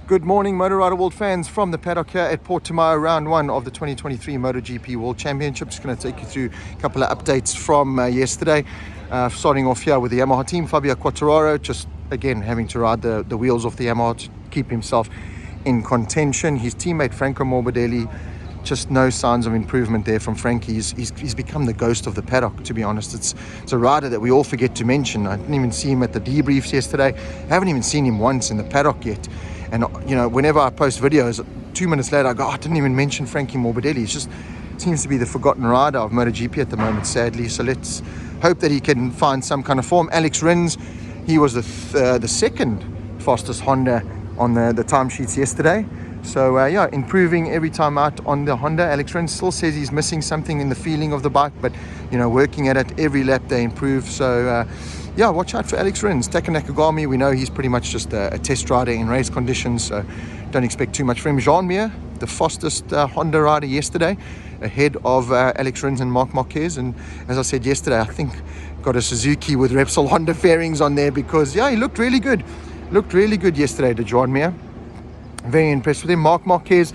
Good morning, Motor Rider World fans from the paddock here at Portimao, round one of the 2023 MotoGP World Championship. Just going to take you through a couple of updates from yesterday. Starting off here with the Yamaha team, Fabio Quartararo, just again having to ride the wheels off the Yamaha to keep himself in contention. His teammate Franco Morbidelli, just no signs of improvement there from Frankie. He's become the ghost of the paddock, to be honest. It's a rider that we all forget to mention. I didn't even see him at the debriefs yesterday. I haven't even seen him once in the paddock yet. And, you know, whenever I post videos, 2 minutes later, I go, I didn't even mention Frankie Morbidelli. It just seems to be the forgotten rider of MotoGP at the moment, sadly. So let's hope that he can find some kind of form. Alex Rins, he was the second fastest Honda on the timesheets yesterday. So, yeah, improving every time out on the Honda. Alex Rins still says he's missing something in the feeling of the bike, but, you know, working at it every lap they improve. So, yeah, watch out for Alex Rins. Taka Nakagami, we know he's pretty much just a test rider in race conditions, so don't expect too much from him. Jean Mir, the fastest Honda rider yesterday, ahead of Alex Rins and Marc Marquez. And as I said yesterday, I think got a Suzuki with Repsol Honda fairings on there because, yeah, he looked really good. Looked really good yesterday to Jean Mir. Very impressed with him. Marc Marquez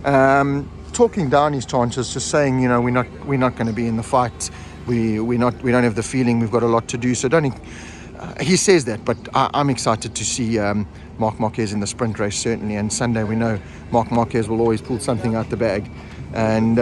talking down his chances, just saying, you know, we're not going to be in the fight. We don't have the feeling. We've got a lot to do. So he says that, but I'm excited to see Marc Marquez in the sprint race, certainly. And Sunday we know Marc Marquez will always pull something out the bag. And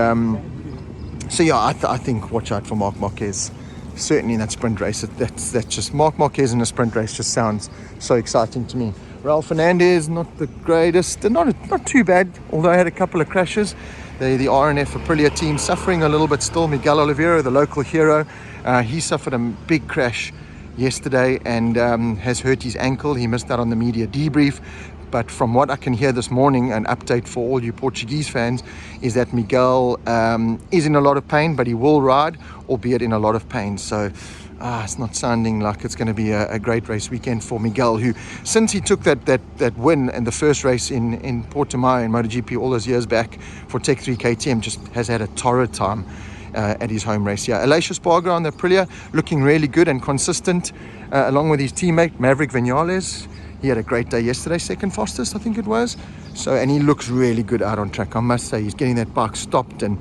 so yeah, I think watch out for Marc Marquez, certainly in that sprint race. That's just Marc Marquez in a sprint race just sounds so exciting to me. Raul Fernandez, not the greatest, not too bad, although I had a couple of crashes. The RNF Aprilia team suffering a little bit still. Miguel Oliveira, the local hero, he suffered a big crash yesterday and has hurt his ankle. He missed out on the media debrief. But from what I can hear this morning, an update for all you Portuguese fans is that Miguel is in a lot of pain, but he will ride, albeit in a lot of pain. So it's not sounding like it's going to be a great race weekend for Miguel, who, since he took that win in the first race in Portimao in MotoGP all those years back for Tech 3 KTM, just has had a torrid time at his home race. Yeah, Pol Espargaró on the Aprilia looking really good and consistent, along with his teammate Maverick Vinales. He had a great day yesterday, second fastest I think it was. So, and he looks really good out on track, I must say. He's getting that bike stopped and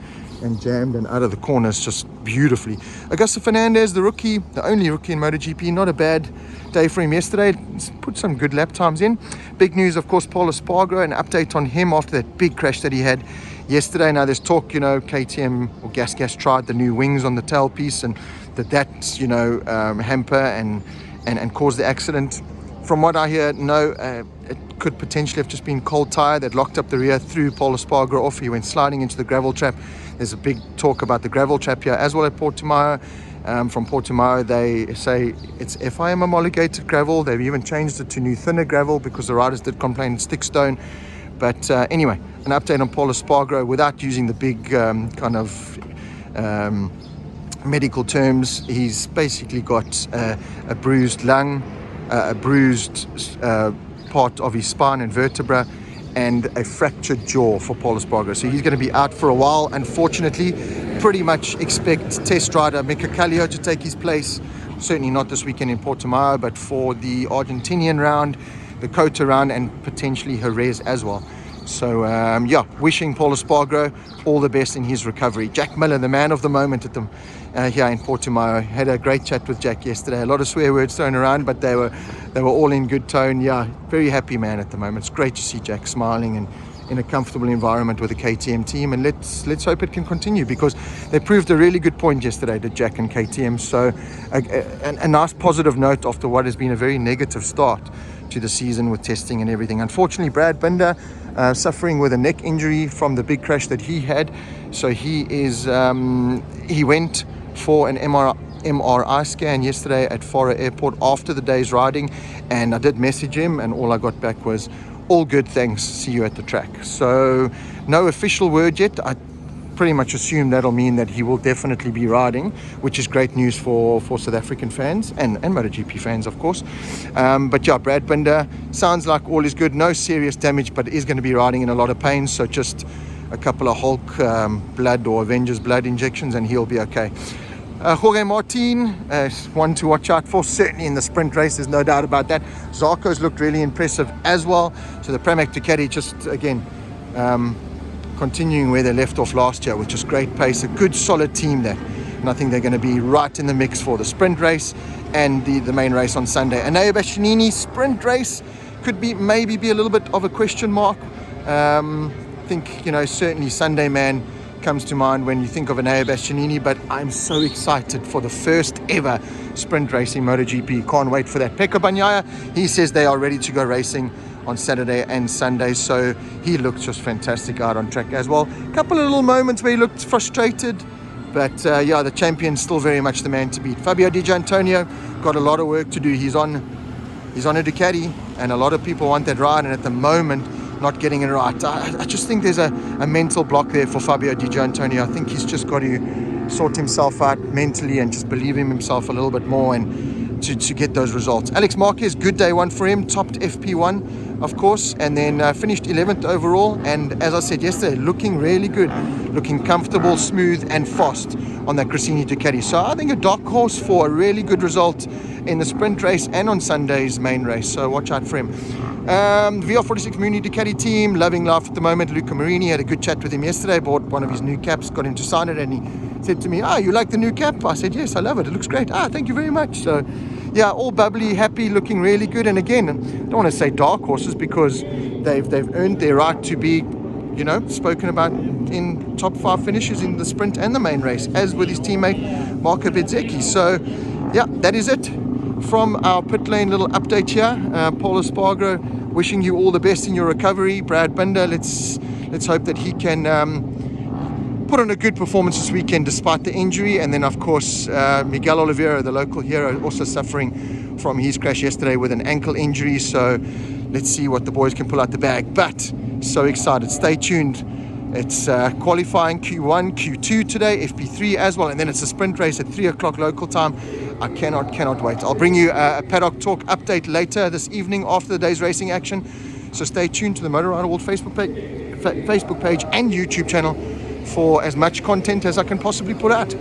jammed and out of the corners just beautifully. Augusto Fernandez, the rookie, the only rookie in MotoGP, not a bad day for him yesterday. He's put some good lap times in. Big news, of course, Pol Espargaró, an update on him after that big crash that he had yesterday. Now there's talk, you know, KTM or Gas tried the new wings on the tailpiece and that you know, hamper and caused the accident. From what I hear, no, it could potentially have just been cold tire that locked up the rear, threw Pol Espargaró off. He went sliding into the gravel trap. There's a big talk about the gravel trap here as well at Portimao. From Portimao, they say it's FIM homologated gravel. They've even changed it to new thinner gravel because the riders did complain it's stick stone. But anyway, an update on Pol Espargaró without using the big kind of medical terms. He's basically got a bruised lung, a bruised part of his spine and vertebra, and a fractured jaw for Pol Espargaró. So he's going to be out for a while, unfortunately. Pretty much expect test rider Mika Kallio to take his place. Certainly not this weekend in Portimao, but for the Argentinian round, the Cota round, and potentially Jerez as well. So, yeah, wishing Pol Espargaró all the best in his recovery. Jack Miller, the man of the moment at them here in Portimao. Had a great chat with Jack yesterday. A lot of swear words thrown around, but they were all in good tone. Yeah, very happy man at the moment. It's great to see Jack smiling and in a comfortable environment with the KTM team. And let's hope it can continue, because they proved a really good point yesterday to Jack and KTM. So a nice positive note after what has been a very negative start to the season with testing and everything. Unfortunately, Brad Binder suffering with a neck injury from the big crash that he had. So he went for an MRI scan yesterday at Faro Airport after the day's riding, and I did message him, and all I got back was, all good, thanks, see you at the track. So no official word yet. I pretty much assume that'll mean that he will definitely be riding, which is great news for South African fans and MotoGP fans, of course. But yeah, Brad Binder, sounds like all is good, no serious damage, but is going to be riding in a lot of pain. So just a couple of Hulk blood or Avengers blood injections and he'll be okay. Jorge Martin, one to watch out for, certainly in the sprint race, there's no doubt about that. Zarco's looked really impressive as well. So the Pramac Ducati just, again, continuing where they left off last year, which is great pace, a good solid team there. And I think they're going to be right in the mix for the sprint race and the main race on Sunday. Enea Bastianini sprint race could maybe be a little bit of a question mark. I think, certainly Sunday man comes to mind when you think of Enea Bastianini, but I'm so excited for the first ever sprint racing MotoGP. Can't wait for that. Pecco Bagnaia, he says they are ready to go racing on Saturday and Sunday, so he looked just fantastic out on track as well. A couple of little moments where he looked frustrated, but the champion's still very much the man to beat. Fabio Di Giannantonio got a lot of work to do. He's on a Ducati, and a lot of people want that ride, and at the moment not getting it right. I just think there's a mental block there for Fabio Di Giannantonio. I think he's just got to sort himself out mentally and just believe in himself a little bit more and to get those results. Alex Marquez, good day one for him, topped FP1 of course, and then finished 11th overall, and as I said yesterday, looking really good, looking comfortable, smooth and fast on that Gresini Ducati. So I think a dark horse for a really good result in the sprint race and on Sunday's main race, so watch out for him. VR46 Muni Ducati team, loving life at the moment. Luca Marini, had a good chat with him yesterday, bought one of his new caps, got him to sign it, and he said to me, you like the new cap? I said, yes, I love it, it looks great. Thank you very much. So yeah, all bubbly, happy, looking really good. And again, I don't want to say dark horses because they've earned their right to be, spoken about in top 5 finishes in the sprint and the main race, as with his teammate Marco Bezzecchi. So yeah, that is it from our pit lane little update here. Pol Espargaró, wishing you all the best in your recovery. Brad Binder, let's hope that he can put on a good performance this weekend despite the injury. And then of course Miguel Oliveira, the local hero, also suffering from his crash yesterday with an ankle injury. So let's see what the boys can pull out the bag, but so excited. Stay tuned. It's qualifying Q1, Q2 today, FP3 as well, and then it's a sprint race at 3 o'clock local time. I cannot wait. I'll bring you a Paddock Talk update later this evening after the day's racing action. So stay tuned to the Motor Rider World Facebook page and YouTube channel for as much content as I can possibly put out.